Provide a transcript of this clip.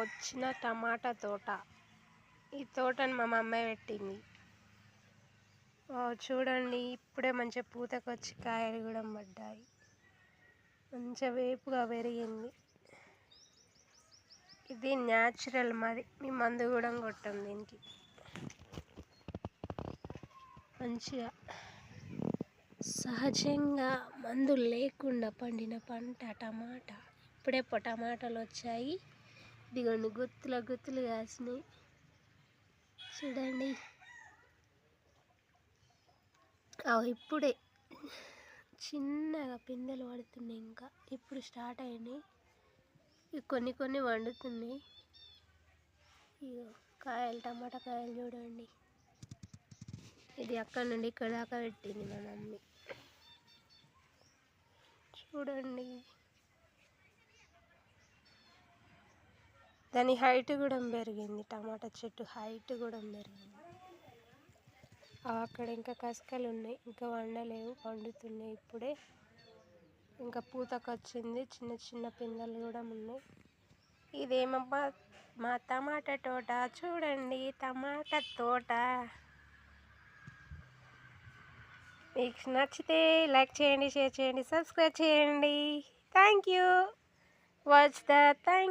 వచ్చిన టమాటా తోట. ఈ తోటను మా మమ్మే పెట్టింది. చూడండి, ఇప్పుడే మంచిగా పూతకొచ్చి కాయలు కూడా పడ్డాయి. మంచిగా వేపుగా పెరిగింది. ఇది న్యాచురల్, మరి మీ మందు కూడా కొట్టాం దీనికి. మంచిగా సహజంగా మందు లేకుండా పండిన పంట టమాటా. ఇప్పుడే టమాటాలు వచ్చాయి. ఇదిగోండి, గుత్తులు కాసినాయి చూడండి. ఇప్పుడే చిన్నగా పిందెలు పడుతున్నాయి. ఇంకా ఇప్పుడు స్టార్ట్ అయినాయి. కొన్ని వండుతున్నాయి. ఇగో కాయలు, టమాటా కాయలు చూడండి. ఇది అక్కడ నుండి ఇక్కడ దాకా పెట్టింది మా మమ్మీ. చూడండి, దాని హైట్ కూడా పెరిగింది. టమాటా చెట్టు హైట్ కూడా పెరిగింది. అక్కడ ఇంకా కసకలు ఉన్నాయి, ఇంకా వండలేవు, వండుతున్నాయి ఇప్పుడే. ఇంకా పూతకొచ్చింది, చిన్న చిన్న పిందెలు కూడా ఉన్నాయి. ఇదేమో మా టమాటా తోట. చూడండి, టమాటా తోట. మీకు నచ్చితే లైక్ చేయండి, షేర్ చేయండి, సబ్స్క్రైబ్ చేయండి. Thank you. Watch the thank